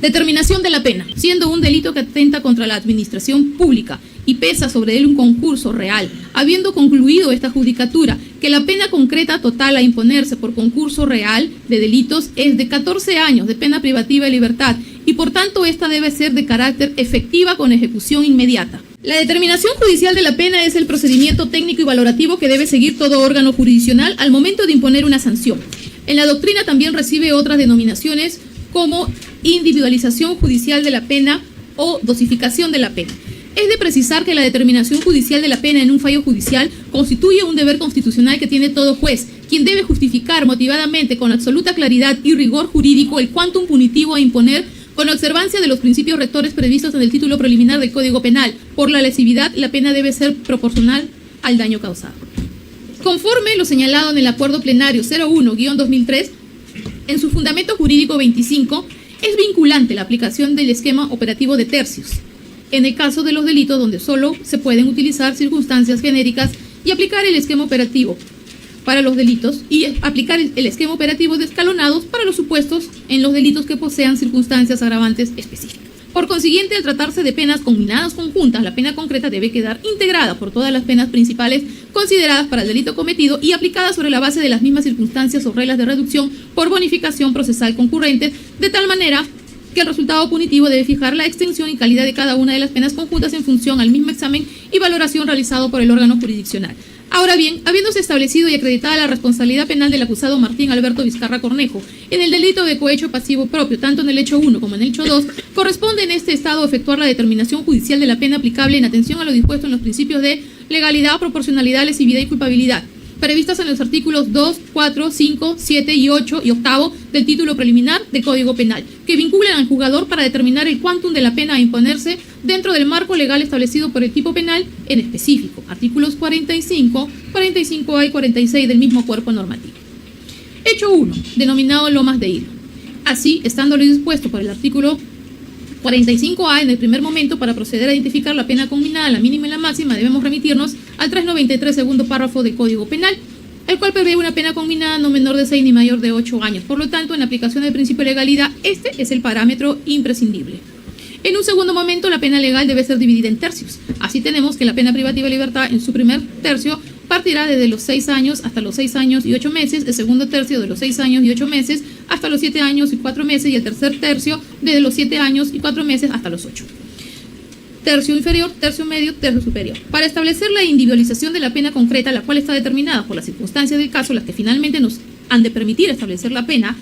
Determinación de la pena. Siendo un delito que atenta contra la administración pública y pesa sobre él un concurso real, habiendo concluido esta judicatura que la pena concreta total a imponerse por concurso real de delitos es de 14 años de pena privativa de libertad y por tanto esta debe ser de carácter efectiva con ejecución inmediata. La determinación judicial de la pena es el procedimiento técnico y valorativo que debe seguir todo órgano jurisdiccional al momento de imponer una sanción. En la doctrina también recibe otras denominaciones como individualización judicial de la pena o dosificación de la pena. Es de precisar que la determinación judicial de la pena en un fallo judicial constituye un deber constitucional que tiene todo juez, quien debe justificar motivadamente con absoluta claridad y rigor jurídico el quantum punitivo a imponer con observancia de los principios rectores previstos en el título preliminar del Código Penal. Por la lesividad, la pena debe ser proporcional al daño causado. Conforme lo señalado en el Acuerdo Plenario 01-2003, en su fundamento jurídico 25, es vinculante la aplicación del esquema operativo de tercios, en el caso de los delitos donde solo se pueden utilizar circunstancias genéricas y aplicar el esquema operativo para los delitos y aplicar el esquema operativo de escalonados para los supuestos en los delitos que posean circunstancias agravantes específicas. Por consiguiente, al tratarse de penas combinadas conjuntas, la pena concreta debe quedar integrada por todas las penas principales consideradas para el delito cometido y aplicada sobre la base de las mismas circunstancias o reglas de reducción por bonificación procesal concurrentes, de tal manera que el resultado punitivo debe fijar la extensión y calidad de cada una de las penas conjuntas en función al mismo examen y valoración realizado por el órgano jurisdiccional. Ahora bien, habiéndose establecido y acreditada la responsabilidad penal del acusado Martín Alberto Vizcarra Cornejo en el delito de cohecho pasivo propio, tanto en el hecho 1 como en el hecho 2, corresponde en este estado efectuar la determinación judicial de la pena aplicable en atención a lo dispuesto en los principios de legalidad, proporcionalidad, lesividad y culpabilidad, previstas en los artículos 2, 4, 5, 7 y 8 y octavo del título preliminar del Código Penal, que vinculan al juzgador para determinar el quantum de la pena a imponerse dentro del marco legal establecido por el tipo penal en específico, artículos 45, 45A y 46 del mismo cuerpo normativo. Hecho 1, denominado Lomas de Hilo. Así, estando lo dispuesto por el artículo 45A en el primer momento, para proceder a identificar la pena combinada, la mínima y la máxima, debemos remitirnos al 393 segundo párrafo del Código Penal, el cual prevé una pena combinada no menor de 6 ni mayor de 8 años. Por lo tanto, en aplicación del principio de legalidad, este es el parámetro imprescindible. En un segundo momento, la pena legal debe ser dividida en tercios. Así tenemos que la pena privativa de libertad en su primer tercio partirá desde los 6 años hasta los 6 años y 8 meses, el segundo tercio de los 6 años y 8 meses hasta los 7 años y 4 meses y el tercer tercio desde los 7 años y 4 meses hasta los 8. Tercio inferior, tercio medio, tercio superior. Para establecer la individualización de la pena concreta, la cual está determinada por las circunstancias del caso, las que finalmente nos han de permitir establecer la pena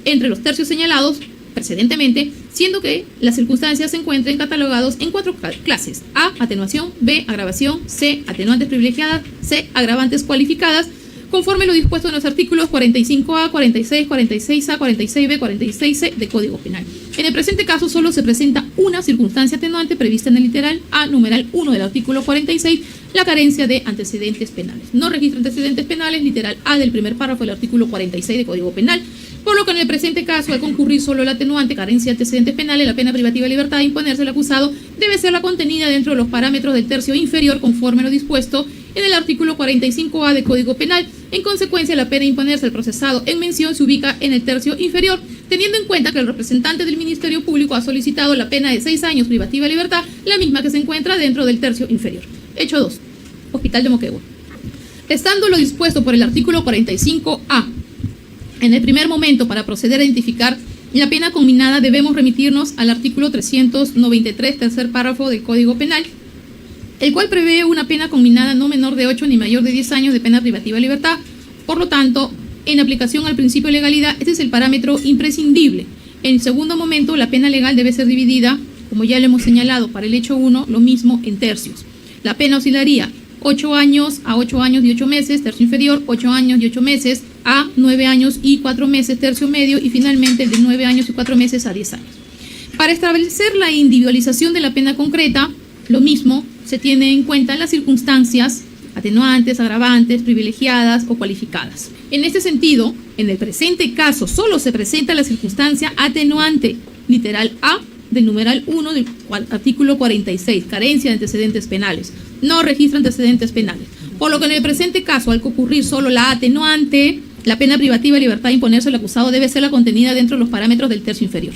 entre los tercios señalados precedentemente, siendo que las circunstancias se encuentren catalogados en 4 clases: A, atenuación; B, agravación; C, atenuantes privilegiadas; C, agravantes cualificadas, conforme lo dispuesto en los artículos 45A, 46, 46A, 46B, 46C del Código Penal. En el presente caso solo se presenta una circunstancia atenuante prevista en el literal A, numeral 1 del artículo 46, la carencia de antecedentes penales. No registra antecedentes penales, literal A del primer párrafo del artículo 46 del Código Penal, por lo que en el presente caso, al concurrir solo el atenuante carencia de antecedentes penales, la pena privativa de libertad a imponerse al acusado debe ser la contenida dentro de los parámetros del tercio inferior, conforme lo dispuesto en el artículo 45A del Código Penal. En consecuencia, la pena a imponerse al procesado en mención se ubica en el tercio inferior, teniendo en cuenta que el representante del Ministerio Público ha solicitado la pena de 6 años privativa de libertad, la misma que se encuentra dentro del tercio inferior. Hecho 2. Hospital de Moquegua. Estando lo dispuesto por el artículo 45A, en el primer momento, para proceder a identificar la pena combinada, debemos remitirnos al artículo 393, tercer párrafo del Código Penal, el cual prevé una pena combinada no menor de 8 ni mayor de 10 años de pena privativa de libertad. Por lo tanto, en aplicación al principio de legalidad, este es el parámetro imprescindible. En el segundo momento, la pena legal debe ser dividida, como ya lo hemos señalado para el hecho 1, lo mismo en tercios. La pena oscilaría 8 años a 8 años y 8 meses, tercio inferior; 8 años y 8 meses a 9 años y 4 meses, tercio medio; y finalmente el de 9 años y 4 meses a 10 años. Para establecer la individualización de la pena concreta, lo mismo se tiene en cuenta las circunstancias atenuantes, agravantes, privilegiadas o cualificadas. En este sentido, en el presente caso solo se presenta la circunstancia atenuante, literal A del numeral 1 del artículo 46, carencia de antecedentes penales. No registra antecedentes penales. Por lo que en el presente caso, al concurrir solo la atenuante, la pena privativa de libertad a imponerse al acusado debe ser la contenida dentro de los parámetros del tercio inferior.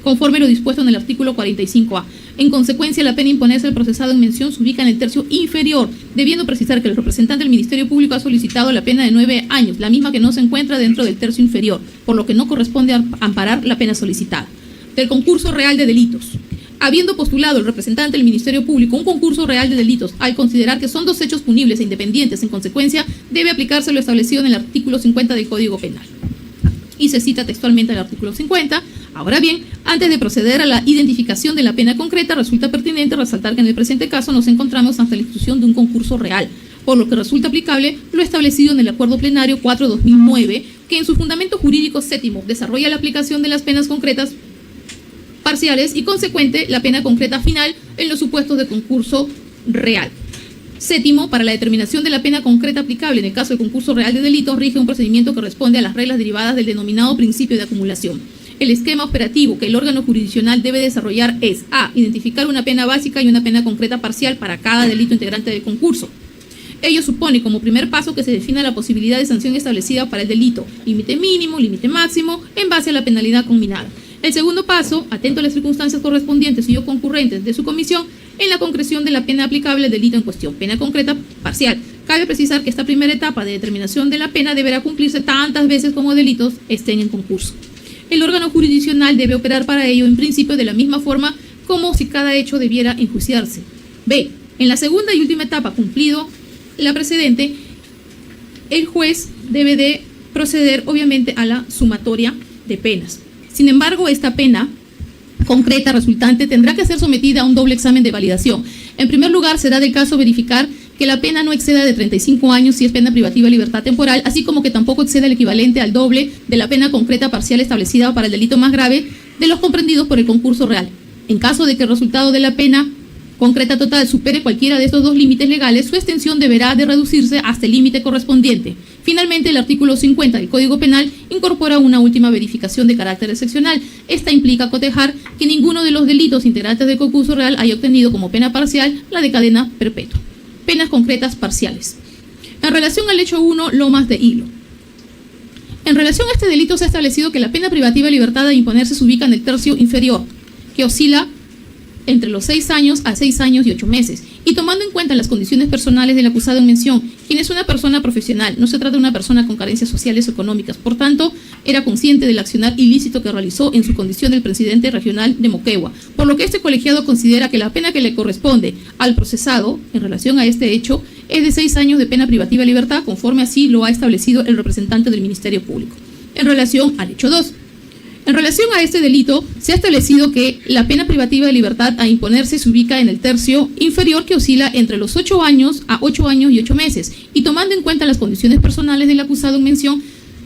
conforme lo dispuesto en el artículo 45A. En consecuencia, la pena a imponerse al procesado en mención se ubica en el tercio inferior, debiendo precisar que el representante del Ministerio Público ha solicitado la pena de 9 años, la misma que no se encuentra dentro del tercio inferior, por lo que no corresponde amparar la pena solicitada. Del concurso real de delitos. Habiendo postulado el representante del Ministerio Público un concurso real de delitos, al considerar que son 2 hechos punibles e independientes, en consecuencia, debe aplicarse lo establecido en el artículo 50 del Código Penal. Y se cita textualmente el artículo 50. Ahora bien, antes de proceder a la identificación de la pena concreta, resulta pertinente resaltar que en el presente caso nos encontramos ante la institución de un concurso real, por lo que resulta aplicable lo establecido en el Acuerdo Plenario 4/2009, que en su fundamento jurídico séptimo desarrolla la aplicación de las penas concretas parciales y consecuente la pena concreta final en los supuestos de concurso real. Séptimo, para la determinación de la pena concreta aplicable en el caso de concurso real de delitos, rige un procedimiento que responde a las reglas derivadas del denominado principio de acumulación. El esquema operativo que el órgano jurisdiccional debe desarrollar es: a. Identificar una pena básica y una pena concreta parcial para cada delito integrante del concurso. Ello supone como primer paso que se defina la posibilidad de sanción establecida para el delito, límite mínimo, límite máximo, en base a la penalidad combinada. El segundo paso, atento a las circunstancias correspondientes y o concurrentes de su comisión, en la concreción de la pena aplicable al delito en cuestión, pena concreta parcial. Cabe precisar que esta primera etapa de determinación de la pena deberá cumplirse tantas veces como delitos estén en concurso. El órgano jurisdiccional debe operar para ello en principio de la misma forma como si cada hecho debiera enjuiciarse. B. En la segunda y última etapa, cumplido la precedente, el juez debe de proceder obviamente a la sumatoria de penas. Sin embargo, esta pena concreta resultante tendrá que ser sometida a un doble examen de validación. En primer lugar, será del caso verificar que la pena no exceda de 35 años si es pena privativa de libertad temporal, así como que tampoco exceda el equivalente al doble de la pena concreta parcial establecida para el delito más grave de los comprendidos por el concurso real. En caso de que el resultado de la pena concreta total supere cualquiera de estos 2 límites legales, su extensión deberá de reducirse hasta el límite correspondiente. Finalmente, el artículo 50 del Código Penal incorpora una última verificación de carácter excepcional. Esta implica cotejar que ninguno de los delitos integrantes del concurso real haya obtenido como pena parcial la de cadena perpetua. Penas concretas parciales. En relación al hecho 1, lomas de hilo. En relación a este delito se ha establecido que la pena privativa de libertad a imponerse se ubica en el tercio inferior, que oscila entre los 6 años a 6 años y 8 meses, y tomando en cuenta las condiciones personales del acusado en mención, quien es una persona profesional, no se trata de una persona con carencias sociales o económicas, por tanto, era consciente del accionar ilícito que realizó en su condición del presidente regional de Moquegua, por lo que este colegiado considera que la pena que le corresponde al procesado en relación a este hecho es de 6 años de pena privativa de libertad, conforme así lo ha establecido el representante del Ministerio Público. En relación al hecho 2. En relación a este delito, se ha establecido que la pena privativa de libertad a imponerse se ubica en el tercio inferior, que oscila entre los 8 años a 8 años y 8 meses, y tomando en cuenta las condiciones personales del acusado en mención,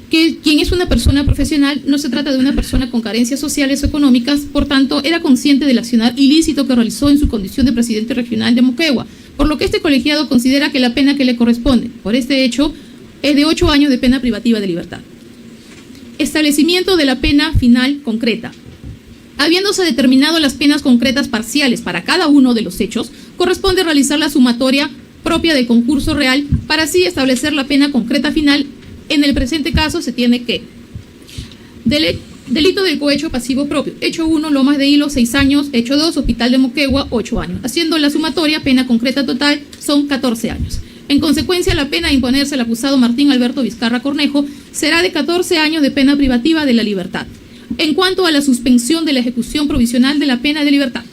que quien es una persona profesional no se trata de una persona con carencias sociales o económicas, por tanto, era consciente del accionar ilícito que realizó en su condición de presidente regional de Moquegua, por lo que este colegiado considera que la pena que le corresponde por este hecho es de 8 años de pena privativa de libertad. Establecimiento de la pena final concreta. Habiéndose determinado las penas concretas parciales para cada uno de los hechos, corresponde realizar la sumatoria propia del concurso real para así establecer la pena concreta final. En el presente caso se tiene que: delito del cohecho pasivo propio. Hecho 1, lomas de hilo, 6 años. Hecho 2, hospital de Moquegua, 8 años. Haciendo la sumatoria, pena concreta total son 14 años. En consecuencia, la pena a imponerse al acusado Martín Alberto Vizcarra Cornejo será de 14 años de pena privativa de la libertad. En cuanto a la suspensión de la ejecución provisional de la pena de libertad.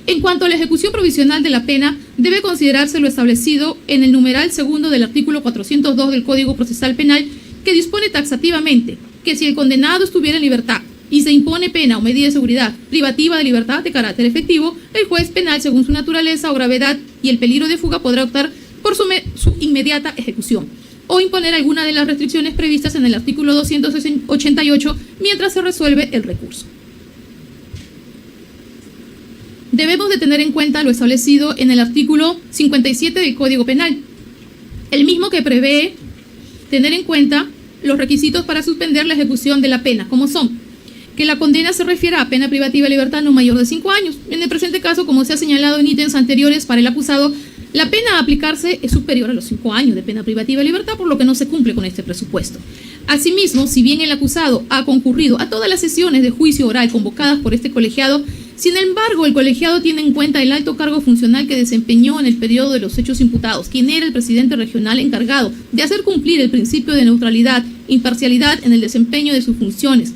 En cuanto a la ejecución provisional de la pena, debe considerarse lo establecido en el numeral segundo del artículo 402 del Código Procesal Penal, que dispone taxativamente que si el condenado estuviera en libertad y se impone pena o medida de seguridad privativa de libertad de carácter efectivo, el juez penal, según su naturaleza o gravedad y el peligro de fuga, podrá optar por su inmediata ejecución o imponer alguna de las restricciones previstas en el artículo 288 mientras se resuelve el recurso. Debemos de tener en cuenta lo establecido en el artículo 57 del Código Penal, el mismo que prevé tener en cuenta los requisitos para suspender la ejecución de la pena, como son: que la condena se refiera a pena privativa de libertad no mayor de 5 años. En el presente caso, como se ha señalado en ítems anteriores para el acusado, la pena a aplicarse es superior a los 5 años de pena privativa de libertad, por lo que no se cumple con este presupuesto. Asimismo, si bien el acusado ha concurrido a todas las sesiones de juicio oral convocadas por este colegiado, sin embargo, el colegiado tiene en cuenta el alto cargo funcional que desempeñó en el periodo de los hechos imputados, quien era el presidente regional encargado de hacer cumplir el principio de neutralidad, imparcialidad en el desempeño de sus funciones,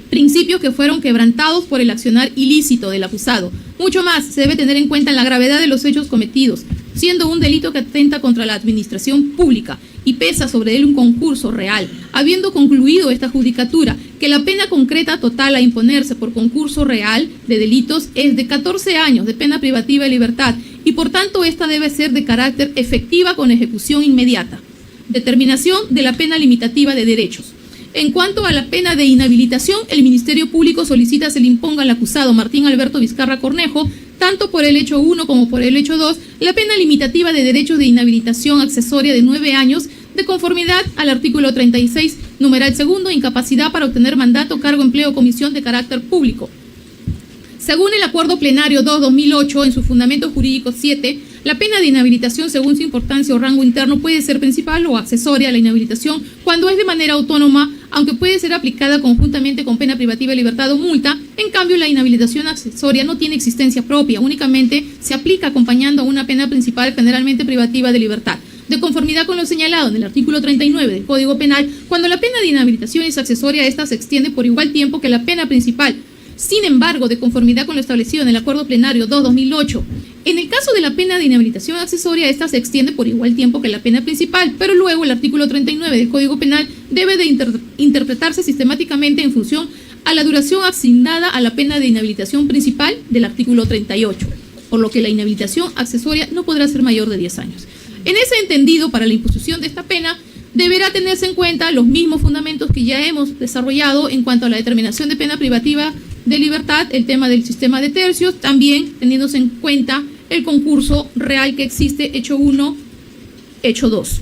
principios que fueron quebrantados por el accionar ilícito del acusado. Mucho más se debe tener en cuenta la gravedad de los hechos cometidos, siendo un delito que atenta contra la administración pública y pesa sobre él un concurso real, habiendo concluido esta judicatura que la pena concreta total a imponerse por concurso real de delitos es de 14 años de pena privativa de libertad y por tanto esta debe ser de carácter efectiva con ejecución inmediata. Determinación de la pena limitativa de derechos. En cuanto a la pena de inhabilitación, el Ministerio Público solicita se le imponga al acusado Martín Alberto Vizcarra Cornejo, tanto por el hecho 1 como por el hecho 2, la pena limitativa de derechos de inhabilitación accesoria de 9 años, de conformidad al artículo 36, numeral segundo, incapacidad para obtener mandato, cargo, empleo o comisión de carácter público. Según el Acuerdo Plenario 2-2008, en su fundamento jurídico 7, la pena de inhabilitación según su importancia o rango interno puede ser principal o accesoria a la inhabilitación cuando es de manera autónoma, aunque puede ser aplicada conjuntamente con pena privativa de libertad o multa. En cambio, la inhabilitación accesoria no tiene existencia propia, únicamente se aplica acompañando a una pena principal, generalmente privativa de libertad. De conformidad con lo señalado en el artículo 39 del Código Penal, cuando la pena de inhabilitación es accesoria, esta se extiende por igual tiempo que la pena principal. Sin embargo, de conformidad con lo establecido en el Acuerdo Plenario 2-2008, en el caso de la pena de inhabilitación accesoria, esta se extiende por igual tiempo que la pena principal, pero luego el artículo 39 del Código Penal debe de interpretarse sistemáticamente en función a la duración asignada a la pena de inhabilitación principal del artículo 38, por lo que la inhabilitación accesoria no podrá ser mayor de 10 años. En ese entendido, para la imposición de esta pena, deberá tenerse en cuenta los mismos fundamentos que ya hemos desarrollado en cuanto a la determinación de pena privativa de libertad, el tema del sistema de tercios, también teniéndose en cuenta el concurso real que existe, hecho 1, hecho 2.